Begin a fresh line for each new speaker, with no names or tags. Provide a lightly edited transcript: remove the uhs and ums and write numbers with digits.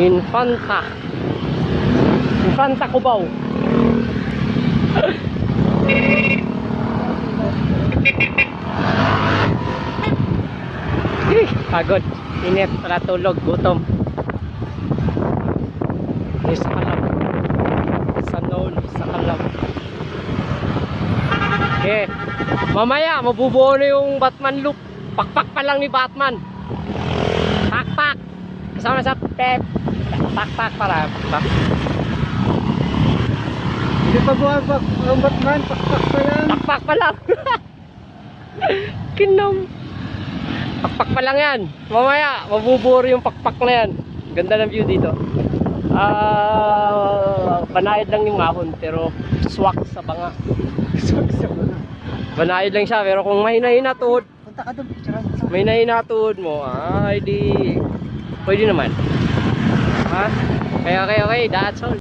Infanta. Infanta Cubao. Pagod. Init. Wala tulog. Gutom. Sa Calab. Sa noon. Sa Calab. Okay. Mamaya, mabubuo na yung Batman look. Pakpak pa lang ni Batman. Pakpak. Kasama sa pep. Pakpak para. Pakpak.
Hindi pa buwabak ang Batman, pakpak pa lang.
Pakpak pa lang. Kinom. Pakpak pa lang yan. Mamaya, mabubuo yung pakpak na yan. Ganda ng view dito. Banayad lang yung mahon, pero swak sa banga.
Swak sa banga.
Banayad lang siya, pero kung may nahinatuod,
Punta ka doon, picturean mo.
may nahinatuod mo, di pwede naman. Ha? Okay, that's all.